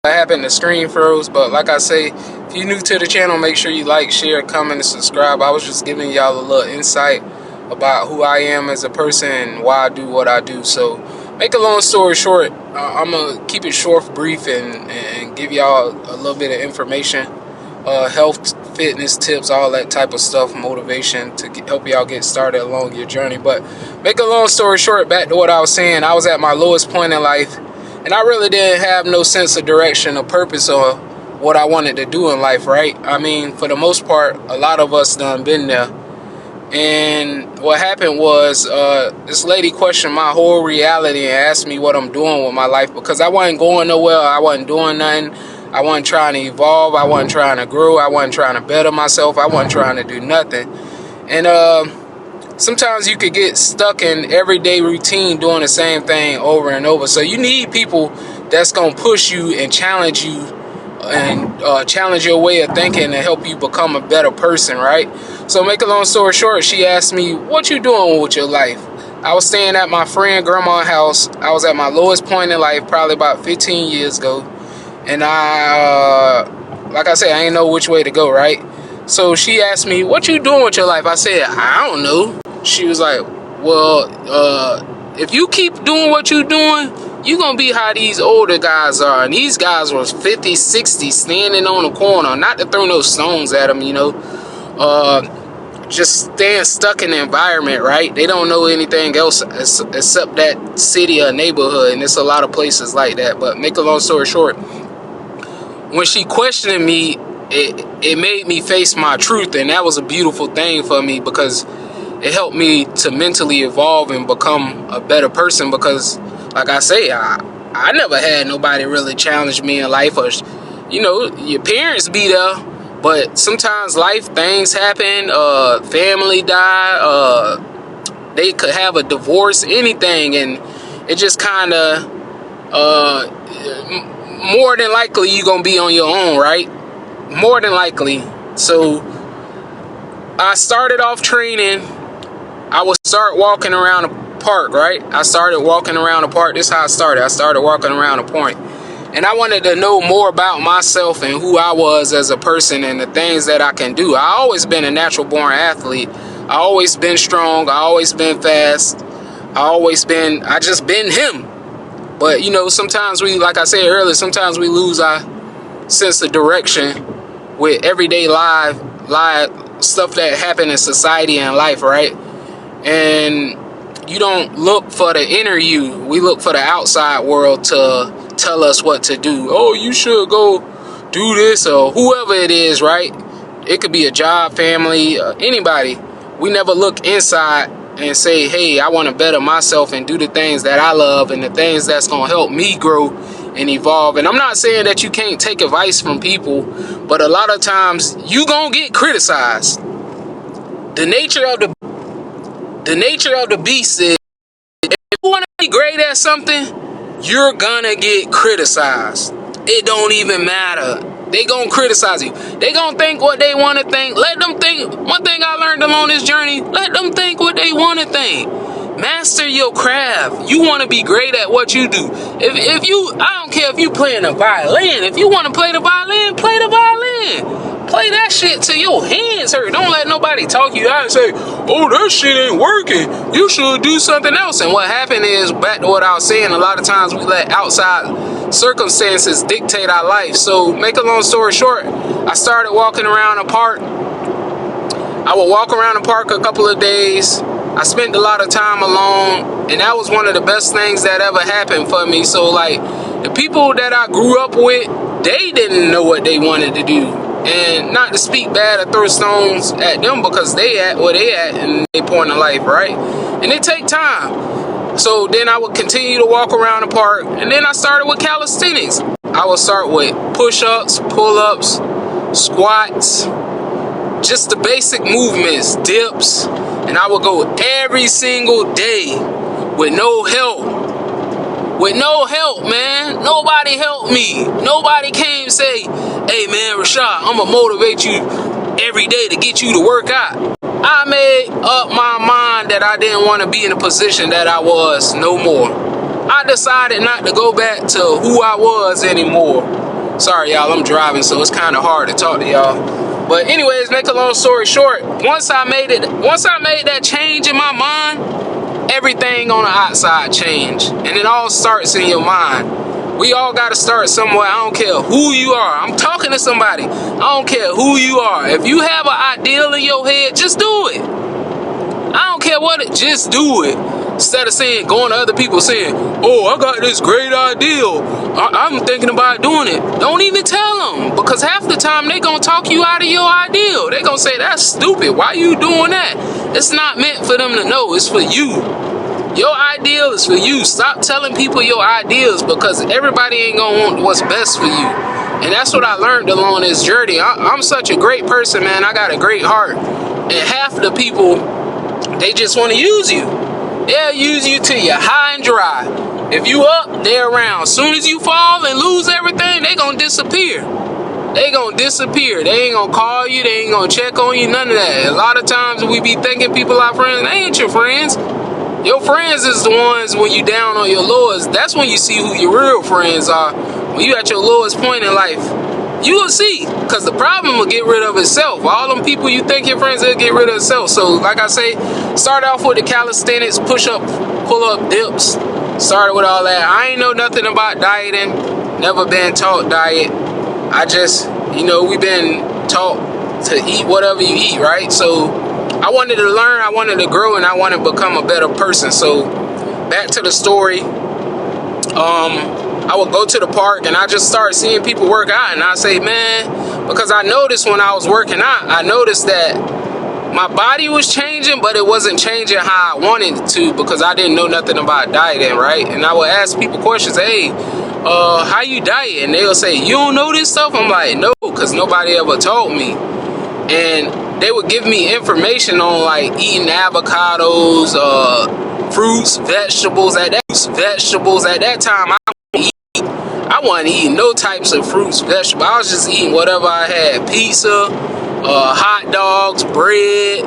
What happened, the screen froze, but like I say, if you're new to the channel, make sure you like, share, comment, and subscribe. I was just giving y'all a little insight about who I am as a person and why I do what I do. So make a long story short, I'm gonna keep it short, brief, and give y'all a little bit of information, health, fitness tips, all that type of stuff, motivation to help y'all get started along your journey. But make a long story short, back to what I was saying, I was at my lowest point in life, and I really didn't have no sense of direction or purpose or what I wanted to do in life, right? I mean, for the most part, a lot of us done been there. And what happened was this lady questioned my whole reality and asked me what I'm doing with my life, because I wasn't going nowhere. I wasn't doing nothing. I wasn't trying to evolve. I wasn't trying to grow. I wasn't trying to better myself. I wasn't trying to do nothing. And sometimes you could get stuck in everyday routine doing the same thing over and over. So you need people that's going to push you and challenge you and challenge your way of thinking to help you become a better person, right? So make a long story short, she asked me, what you doing with your life? I was staying at my friend grandma's house. I was at my lowest point in life, probably about 15 years ago. And like I said, I ain't know which way to go, right? So she asked me, what you doing with your life? I said, I don't know. She was like, well, if you keep doing what you're doing, you're going to be how these older guys are. And these guys was 50, 60, standing on the corner. Not to throw no stones at them, you know. Just staying stuck in the environment, right? They don't know anything else except that city or neighborhood. And there's a lot of places like that. But make a long story short, when she questioned me, it made me face my truth. And that was a beautiful thing for me, because it helped me to mentally evolve and become a better person. Because, like I say, I never had nobody really challenge me in life. Or, you know, your parents be there, but sometimes life things happen. Family die. They could have a divorce, anything, and it just kind of more than likely you're gonna be on your own, right? More than likely. So I started off training. I would start walking around the park, right? I started walking around the park. This is how I started. I started walking around the point. And I wanted to know more about myself and who I was as a person and the things that I can do. I always been a natural born athlete. I always been strong. I always been fast. I just been him. But, you know, sometimes we, like I said earlier, sometimes we lose our sense of direction with everyday life stuff that happen in society and life, right? And you don't look for the inner you. We look for the outside world to tell us what to do. Oh, you should go do this, or whoever it is, right? It could be a job, family, anybody. We never look inside and say, hey, I want to better myself and do the things that I love and the things that's going to help me grow and evolve. And I'm not saying that you can't take advice from people, but a lot of times you going to get criticized. The nature of the beast is, if you want to be great at something, you're gonna get criticized. It don't even matter. They gonna criticize you. They gonna think what they want to think. Let them think. One thing I learned along this journey, let them think what they want to think. Master your craft. You want to be great at what you do. If you, I don't care if you playing a violin. If you want to play the violin, play the violin. Play that shit till your hands hurt. Don't let nobody talk you out and say, oh, that shit ain't working. You should do something else. And what happened is, back to what I was saying, a lot of times we let outside circumstances dictate our life. So make a long story short, I started walking around the park. I would walk around the park a couple of days. I spent a lot of time alone, and that was one of the best things that ever happened for me. So, like, the people that I grew up with, they didn't know what they wanted to do. And not to speak bad or throw stones at them, because they at where they at in their point of life, right? And it take time. So then I would continue to walk around the park, and then I started with calisthenics. I would start with push-ups, pull-ups, squats, just the basic movements, dips, and I would go every single day with no help. With no help, man. Nobody helped me. Nobody came and say, hey, man, Rashad, I'm going to motivate you every day to get you to work out. I made up my mind that I didn't want to be in a position that I was no more. I decided not to go back to who I was anymore. Sorry, y'all, I'm driving, so it's kind of hard to talk to y'all. But anyways, make a long story short, once I made that change in my mind, everything on the outside changed. And it all starts in your mind. We all got to start somewhere. I don't care who you are. I'm talking to somebody. I don't care who you are. If you have an ideal in your head, just do it. I don't care what it, just do it. Instead of going to other people saying, oh, I got this great ideal, I'm thinking about doing it. Don't even tell them, because half the time they gonna talk you out of your ideal. They gonna say, that's stupid, why you doing that? It's not meant for them to know, it's for you. Your ideal is for you. Stop telling people your ideals, because everybody ain't gonna want what's best for you. And that's what I learned along this journey. I'm such a great person, man. I got a great heart. And half the people, they just want to use you. They'll use you till you're high and dry. If you up, they're around. Soon as you fall and lose everything, they gonna disappear. They gonna disappear. They ain't gonna call you. They ain't gonna check on you. None of that. A lot of times we be thinking people are friends. They ain't your friends. Your friends is the ones when you down on your lowest. That's when you see who your real friends are. When you at your lowest point in life, you will see, because the problem will get rid of itself. All them people you think your friends, they'll get rid of itself. So like I say, start off with the calisthenics, push up, pull up dips. Started with all that. I ain't know nothing about dieting, never been taught diet. I just, we've been taught to eat whatever you eat, right? So I wanted to learn, I wanted to grow, and I wanted to become a better person. So back to the story. I would go to the park and I just started seeing people work out, and I say, man, because I noticed when I was working out, I noticed that my body was changing, but it wasn't changing how I wanted it to, because I didn't know nothing about dieting, right? And I would ask people questions, hey, how you diet? And they'll say, you don't know this stuff? I'm like, no, because nobody ever told me. And they would give me information on like eating avocados, fruits, vegetables. At that time, I wasn't eating no types of fruits, vegetables. I was just eating whatever I had. Pizza, hot dogs, bread.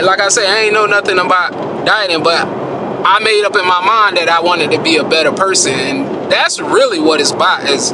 Like I say, I ain't know nothing about dieting, but I made up in my mind that I wanted to be a better person. And that's really what it's about, is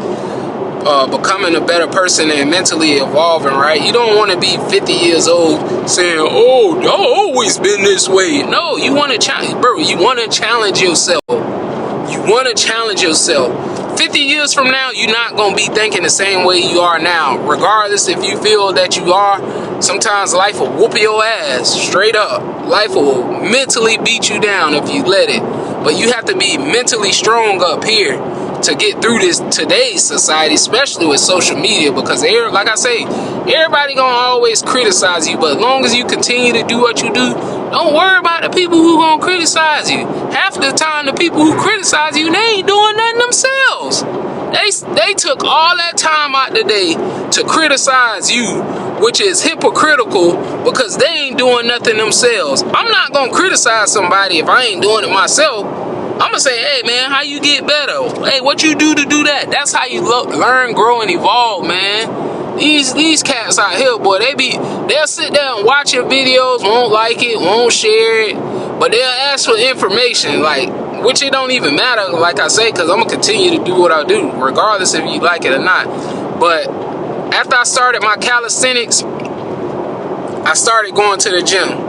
becoming a better person and mentally evolving, right? You don't want to be 50 years old saying, oh, I've always been this way. No, you want to challenge, bro. You want to challenge yourself. You want to challenge yourself. 50 years from now, you're not going to be thinking the same way you are now. Regardless if you feel that you are, sometimes life will whoop your ass straight up. Life will mentally beat you down if you let it. But you have to be mentally strong up here to get through today's society, especially with social media, because like I say, everybody gonna always criticize you, but as long as you continue to do what you do, don't worry about the people who gonna criticize you. Half the time, the people who criticize you, they ain't doing nothing themselves. They took all that time out the day to criticize you, which is hypocritical, because they ain't doing nothing themselves. I'm not gonna criticize somebody if I ain't doing it myself. I'm gonna say, hey man, how you get better? Hey, what you do to do that? That's how you learn, grow, and evolve, man. These cats out here, boy, they'll sit there and watch your videos, won't like it, won't share it, but they'll ask for information, like, which it don't even matter, like I say, because I'm gonna continue to do what I do, regardless if you like it or not. But after I started my calisthenics, I started going to the gym.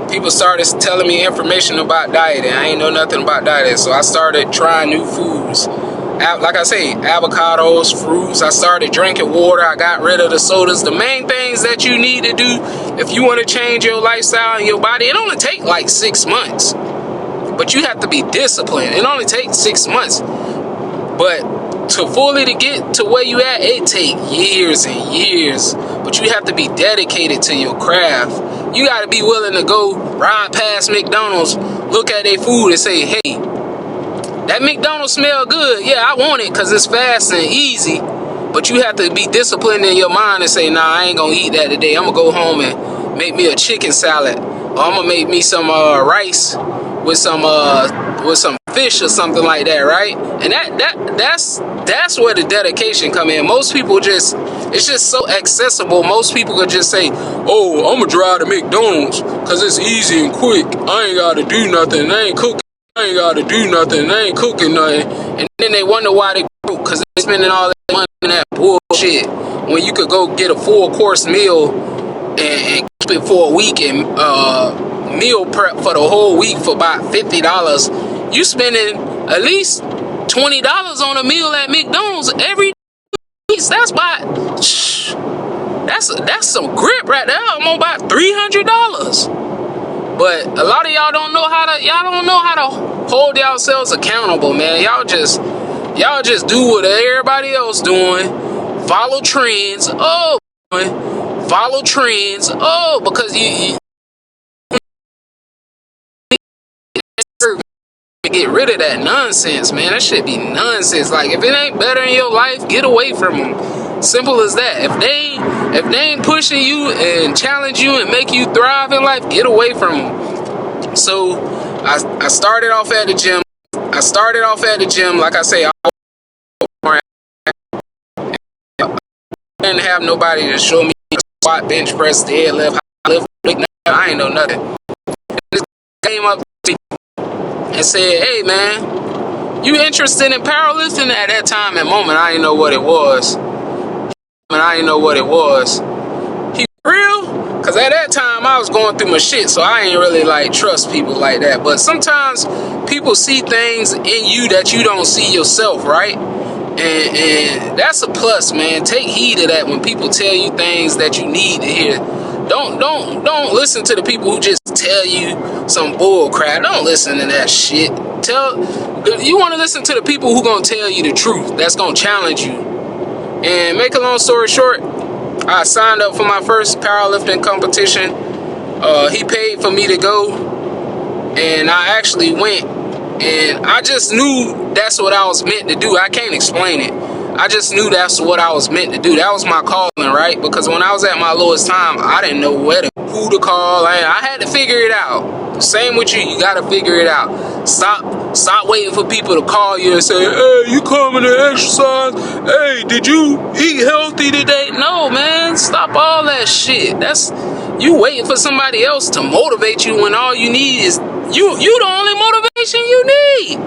People started telling me information about dieting. I ain't know nothing about dieting, so I started trying new foods. Like I say, avocados, fruits. I started drinking water. I got rid of the sodas. The main things that you need to do if you want to change your lifestyle and your body, it only takes like 6 months. But you have to be disciplined. It only takes 6 months. But to fully to get to where you at, it takes years and years. But you have to be dedicated to your craft. You got to be willing to go ride past McDonald's, look at their food and say, hey, that McDonald's smell good. Yeah, I want it because it's fast and easy. But you have to be disciplined in your mind and say, nah, I ain't going to eat that today. I'm going to go home and make me a chicken salad. Or I'm going to make me some rice with some fish or something like that, right? And that's where the dedication come in. Most people it's just so accessible. Most people could just say, oh, I'm gonna drive to McDonald's because it's easy and quick. I ain't gotta do nothing. I ain't cooking. I ain't gotta do nothing. I ain't cooking nothing. And then they wonder why they because they're spending all that money on that bullshit when you could go get a full course meal and keep it for a week and meal prep for the whole week for about $50. You spending at least $20 on a meal at McDonald's every day. That's about that's some grip right there. I'm on about $300. But a lot of y'all don't know how to hold yourselves accountable, man. Y'all just do what everybody else doing. Follow trends. Follow trends. Because you get rid of that nonsense, man. That should be nonsense. Like, if it ain't better in your life, get away from them. Simple as that. If they ain't pushing you and challenge you and make you thrive in life, get away from them. So I started off at the gym. Like I say, I didn't have nobody to show me squat, bench press, deadlift, lift. I ain't know nothing. This guy came up to me and said, "Hey, man, you interested in powerlifting?" At that time and moment, I didn't know what it was. He real? Because at that time, I was going through my shit, so I ain't really, like, trust people like that. But sometimes people see things in you that you don't see yourself, right? And that's a plus, man. Take heed of that when people tell you things that you need to hear. Don't listen to the people who just tell you some bull crap. Don't listen to that shit. You want to listen to the people who gonna tell you the truth. That's gonna challenge you. And make a long story short, I signed up for my first powerlifting competition. He paid for me to go, and I actually went. And I just knew that's what I was meant to do. I can't explain it. I just knew that's what I was meant to do. That was my calling, right? Because when I was at my lowest time, I didn't know who to call. I had to figure it out. Same with you. You got to figure it out. Stop waiting for people to call you and say, "Hey, you coming to exercise? Hey, did you eat healthy today?" No, man. Stop all that shit. That's you waiting for somebody else to motivate you when all you need is you the only motivation you need.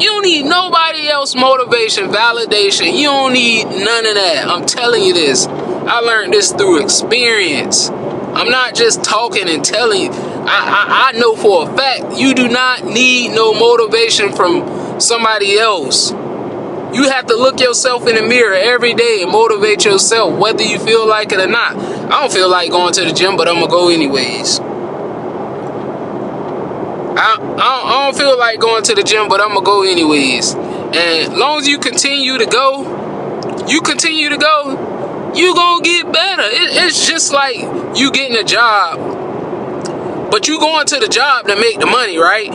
You don't need nobody else motivation, validation. You don't need none of that. I'm telling you this. I learned this through experience. I'm not just talking and telling you. I know for a fact you do not need no motivation from somebody else. You have to look yourself in the mirror every day and motivate yourself, whether you feel like it or not. I don't feel like going to the gym, but I'm going to go anyways. I don't feel like going to the gym, but I'm going to go anyways. And as long as you continue to go, you going to get better. It's just like you getting a job, but you going to the job to make the money, right?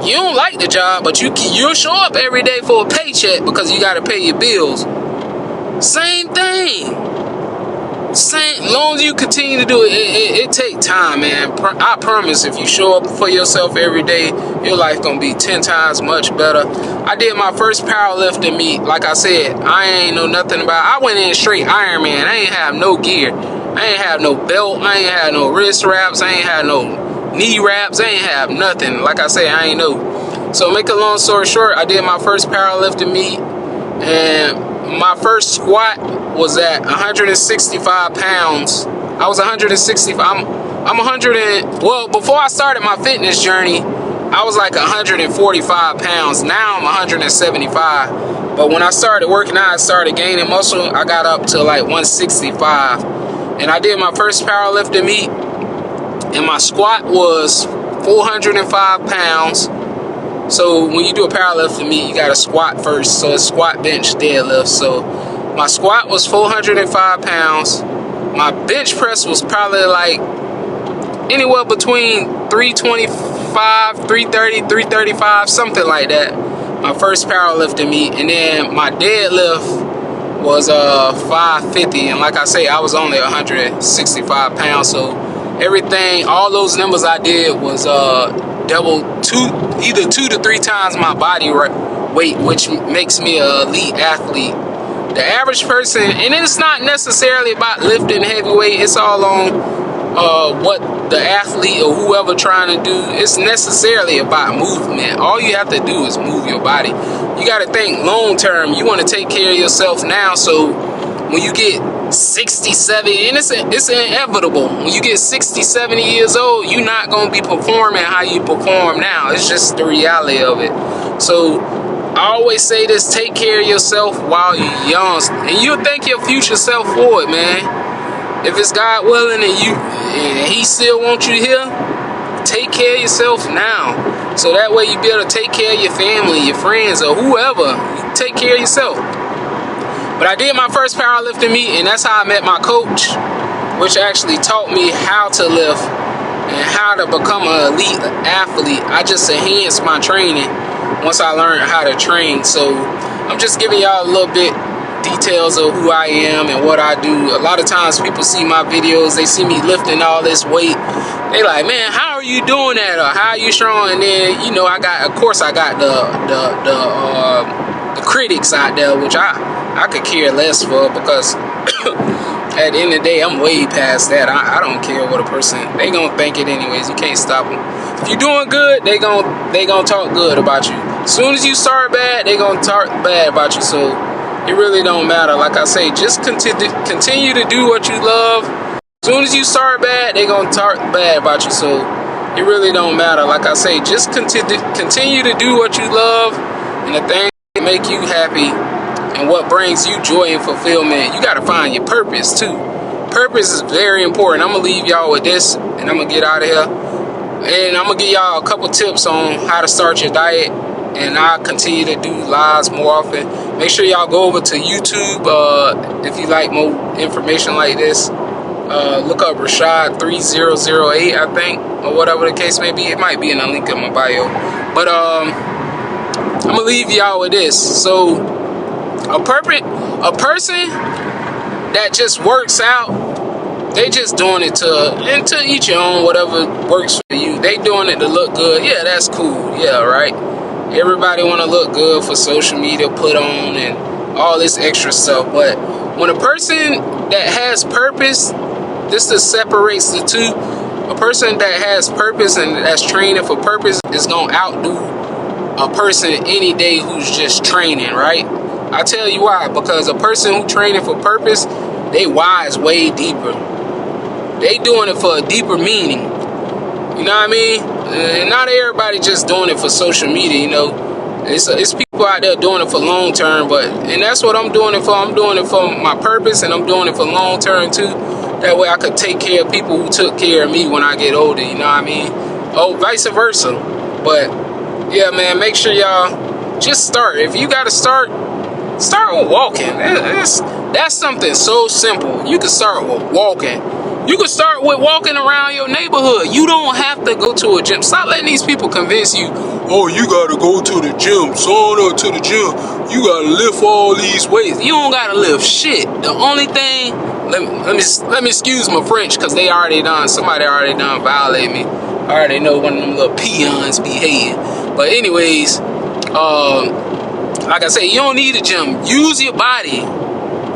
You don't like the job, but you'll show up every day for a paycheck because you got to pay your bills. Same thing. As long as you continue to do it, it take time, man. I promise, if you show up for yourself every day, your life gonna be 10 times much better. I did my first powerlifting meet. Like I said, I ain't know nothing about it. I went in straight Ironman. I ain't have no gear. I ain't have no belt. I ain't have no wrist wraps. I ain't have no knee wraps. I ain't have nothing. Like I said, I ain't know. So make a long story short, I did my first powerlifting meet, and my first squat was at 165 pounds. I was 165. I'm 100 and, well, before I started my fitness journey, I was like 145 pounds. Now I'm 175. But when I started working out, I started gaining muscle. I got up to like 165. And I did my first powerlifting meet, and my squat was 405 pounds. So when you do a powerlifting meet, you got to squat first. So it's squat, bench, deadlift. So my squat was 405 pounds. My bench press was probably like anywhere between 325, 330, 335, something like that. My first powerlifting meet. And then my deadlift was 550. And like I say, I was only 165 pounds. So everything, all those numbers I did was either 2 to 3 times my body weight, which makes me an elite athlete. The average person, and it's not necessarily about lifting heavyweight, it's all on what the athlete or whoever trying to do, it's necessarily about movement. All you have to do is move your body. You got to think long term. You want to take care of yourself now, so when you get 60, 70, and it's inevitable. When you get 60, 70 years old, you're not going to be performing how you perform now. It's just the reality of it. So I always say this: take care of yourself while you're young, and you'll thank your future self for it, man. If it's God willing and He still wants you here, take care of yourself now, so that way you be able to take care of your family, your friends, or whoever. You take care of yourself. But I did my first powerlifting meet, and that's how I met my coach, which actually taught me how to lift and how to become an elite athlete. I just enhanced my training once I learned how to train. So I'm just giving y'all a little bit details of who I am and what I do. A lot of times people see my videos, they see me lifting all this weight, they like, man, how are you doing that, or how are you strong? And then, you know, I got the critics out there, which I could care less for, because at the end of the day, I'm way past that. I don't care what a person, they gonna think it anyways. You can't stop them. If you're doing good, they gonna talk good about you. As soon as you start bad, they gonna talk bad about you. So it really don't matter. Like I say, just continue to do what you love. As soon as you start bad, they gonna talk bad about you. So it really don't matter. Like I say, just continue to do what you love, and the things that make you happy and what brings you joy and fulfillment. You gotta find your purpose too. Purpose is very important. I'm gonna leave y'all with this, and I'm gonna get out of here. And I'm gonna give y'all a couple tips on how to start your diet, and I'll continue to do lives more often. Make sure y'all go over to YouTube if you like more information like this. Look up Rashad 3008, I think, or whatever the case may be. It might be in the link in my bio. But I'm gonna leave y'all with this. So a person that just works out, they just doing it to each your own, whatever works for you. They doing it to look good. Yeah, that's cool. Yeah, right. Everybody want to look good for social media, put on, and all this extra stuff. But when a person that has purpose, this just separates the two. A person that has purpose and that's training for purpose is going to outdo a person any day who's just training, right? I tell you why. Because a person who training for purpose, they wise way deeper. They doing it for a deeper meaning. You know what I mean? And not everybody just doing it for social media, you know. It's people out there doing it for long term, and that's what I'm doing it for. I'm doing it for my purpose, and I'm doing it for long term too. That way I could take care of people who took care of me when I get older, you know what I mean? Oh, vice versa. But yeah, man, make sure y'all just start. If you gotta start with walking. That's something so simple. You can start with walking. You can start with walking around your neighborhood. You don't have to go to a gym. Stop letting these people convince you, oh, you gotta go to the gym, sign up to the gym, you gotta lift all these weights. You don't gotta lift shit. The only thing, let me excuse my French, because somebody already done violate me. I already know one of them little peons be hating. But anyways, like I say, you don't need a gym. Use your body.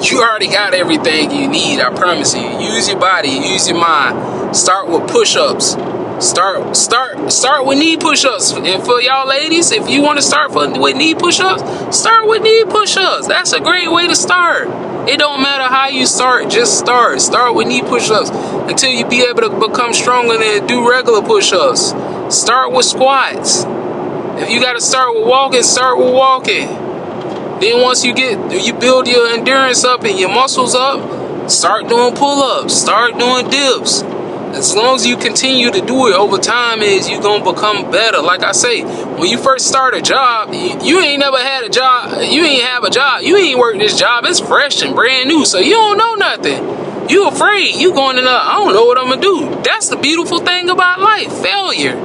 You already got everything you need, I promise you. Use your body, use your mind. Start with push-ups. Start with knee push-ups. And for y'all ladies, if you want to start with knee push-ups, start with knee push-ups. That's a great way to start. It don't matter how you start, just start. Start with knee push-ups until you be able to become stronger and do regular push-ups. Start with squats. If you got to start with walking, start with walking. Then once you build your endurance up and your muscles up, start doing pull-ups, start doing dips. As long as you continue to do it over time, you're going to become better. Like I say, when you first start a job, you ain't never had a job. You ain't have a job. You ain't worked this job. It's fresh and brand new, so you don't know nothing. You afraid. You going in there, I don't know what I'm going to do. That's the beautiful thing about life, failure.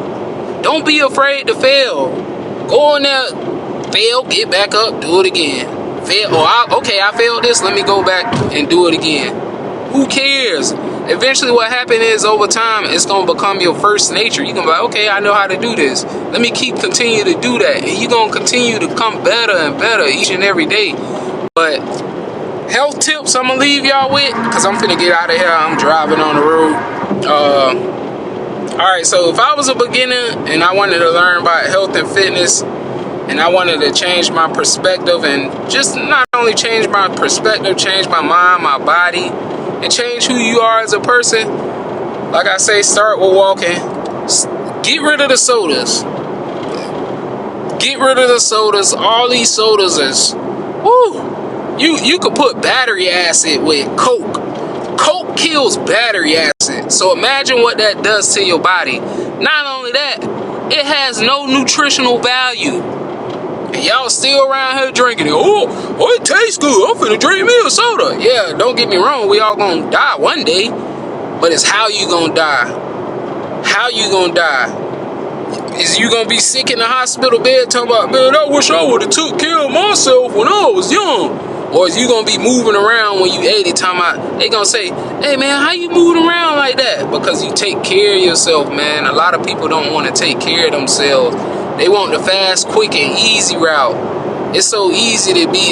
Don't be afraid to fail. Go in there, fail, get back up, do it again. Fail, I failed this, let me go back and do it again. Who cares? Eventually what happens is, over time, it's going to become your first nature. You're going to be like, okay, I know how to do this. Let me continue to do that. And you're going to continue to come better and better each and every day. But health tips I'm going to leave y'all with, because I'm finna get out of here. I'm driving on the road. Alright, so if I was a beginner and I wanted to learn about health and fitness, and I wanted to change my perspective, and just not only change my perspective, change my mind, my body, and change who you are as a person, like I say, start with walking. Get rid of the sodas. Get rid of the sodas. All these sodas is, woo. You could put battery acid with Coke. Coke kills battery acid. So imagine what that does to your body. Not only that, it has no nutritional value. And y'all still around here drinking it. Oh, it tastes good. I'm finna drink me a soda. Yeah, don't get me wrong. We all gonna die one day. But it's how you gonna die. How you gonna die? Is you gonna be sick in the hospital bed talking about, man, I wish I would've took care of myself when I was young? Or is you gonna be moving around when you 80 talking about, they gonna say, hey man, how you moving around like that? Because you take care of yourself, man. A lot of people don't want to take care of themselves. They want the fast, quick, and easy route. It's so easy to be,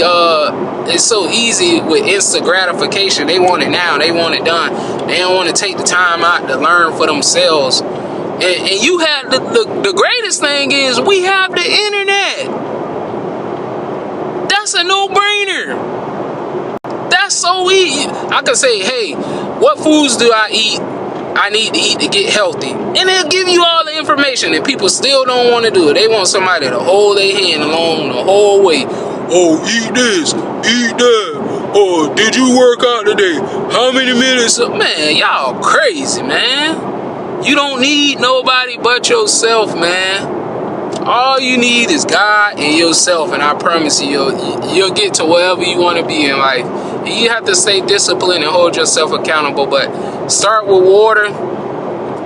it's so easy with instant gratification. They want it now, they want it done. They don't want to take the time out to learn for themselves. And you have, the greatest thing is, we have the internet. That's a no-brainer. That's so easy. I can say, hey, what foods do I need to eat to get healthy? And they'll give you all the information, and people still don't want to do it. They want somebody to hold their hand along the whole way. Oh, eat this, eat that. Oh, did you work out today? How many minutes? Man, y'all crazy, man. You don't need nobody but yourself, man. All you need is God and yourself, and I promise you, you'll get to wherever you want to be in life. You have to stay disciplined and hold yourself accountable, but start with water.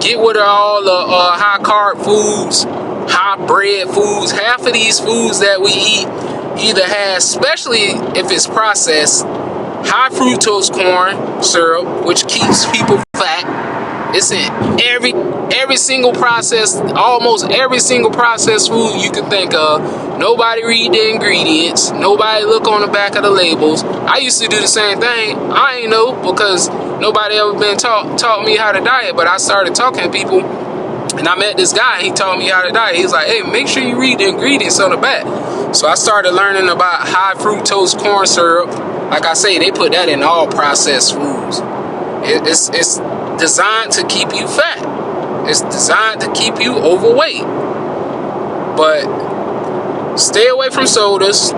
Get rid of all the high-carb foods, high-bread foods. Half of these foods that we eat either has, especially if it's processed, high fructose corn syrup, which keeps people fat. It's in every single processed, almost every single processed food you can think of. Nobody read the ingredients. Nobody look on the back of the labels. I used to do the same thing. I ain't know, because nobody ever been taught me how to diet. But I started talking to people, and I met this guy. He taught me how to diet. He's like, hey, make sure you read the ingredients on the back. So I started learning about high fructose corn syrup. Like I say, they put that in all processed foods. It's designed to keep you fat. It's designed to keep you overweight. But stay away from sodas.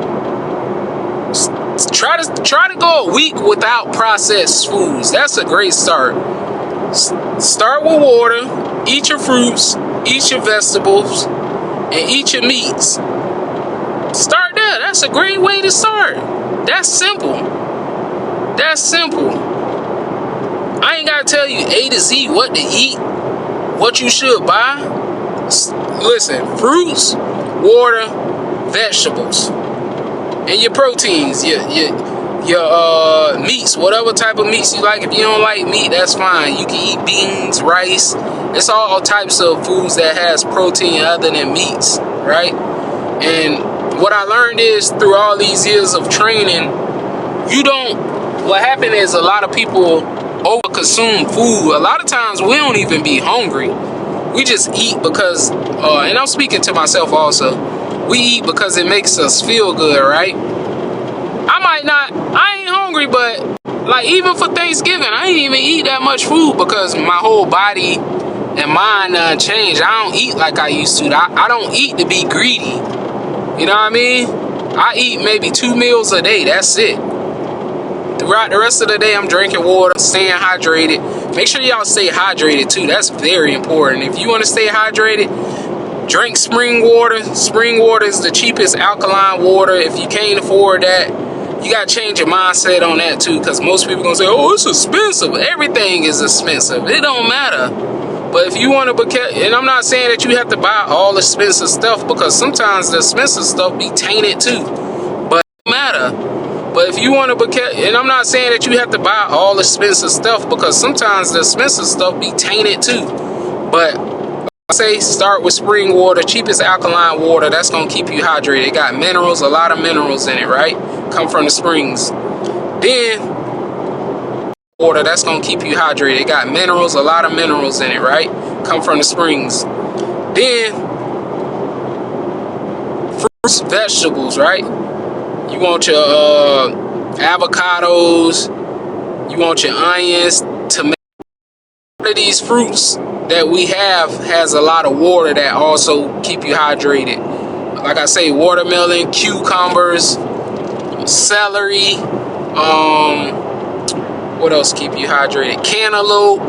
Try to go a week without processed foods. That's a great start. Start with water. Eat your fruits. Eat your vegetables. And eat your meats. Start there. That's a great way to start. That's simple. That's simple. I ain't gotta tell you A to Z what to eat, what you should buy. Listen, fruits, water, vegetables, and your proteins, your meats, whatever type of meats you like. If you don't like meat, that's fine. You can eat beans, rice. It's all types of foods that has protein other than meats, right? And what I learned is, through all these years of training, what happened is, a lot of people over-consume food. A lot of times we don't even be hungry. We just eat because, and I'm speaking to myself also, we eat because it makes us feel good, right? I ain't hungry, but like even for Thanksgiving, I ain't even eat that much food because my whole body and mind changed. I don't eat like I used to. I don't eat to be greedy. You know what I mean? I eat maybe 2 meals a day. That's it. Throughout the rest of the day, I'm drinking water, staying hydrated. Make sure y'all stay hydrated too. That's very important. If you want to stay hydrated, drink spring water. Spring water is the cheapest alkaline water. If you can't afford that, you got to change your mindset on that too, because most people going to say, oh, it's expensive. Everything is expensive. It don't matter. But if you want to, and I'm not saying that you have to buy all expensive stuff, because sometimes the expensive stuff be tainted too. But it don't matter. But if you want to, and I'm not saying that you have to buy all expensive stuff, because sometimes the expensive stuff be tainted too. But I say start with spring water, cheapest alkaline water. That's going to keep you hydrated. It got minerals, a lot of minerals in it, right? Come from the springs. Then water. That's gonna keep you hydrated. It got minerals, a lot of minerals in it, right? Come from the springs. Then fruits, vegetables, right? You want your avocados, you want your onions, tomatoes. All of these fruits that we have has a lot of water that also keep you hydrated. Like I say, watermelon, cucumbers, celery, what else keep you hydrated? Cantaloupe.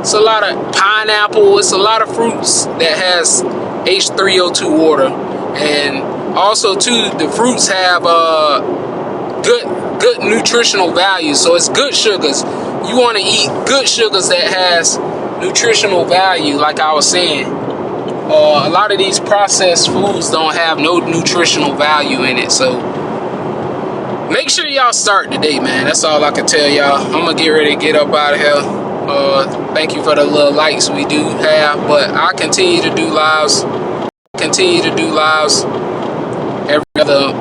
It's a lot of pineapple. It's a lot of fruits that has H3O2 water. And also too, the fruits have good nutritional value. So it's good sugars. You want to eat good sugars that has nutritional value, like I was saying. A lot of these processed foods don't have no nutritional value in it. So make sure y'all start today, man. That's all I can tell y'all. I'm gonna get ready to get up out of here. Thank you for the little likes we do have, but I continue to do lives.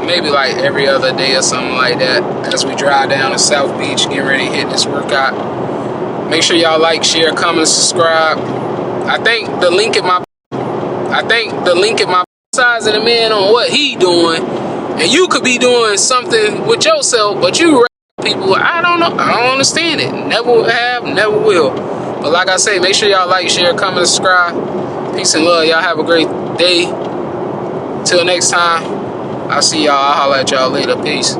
Maybe like every other day or something like that, as we drive down to South Beach, getting ready to hit this workout. Make sure y'all like, share, comment, subscribe. I think the link in my sizing the man on what he doing, and you could be doing something with yourself, but you people, I don't know, I don't understand it. Never have, never will. But like I say, make sure y'all like, share, comment, subscribe. Peace and love. Y'all have a great day. Till next time, I'll see y'all. I'll holler at y'all later. Peace.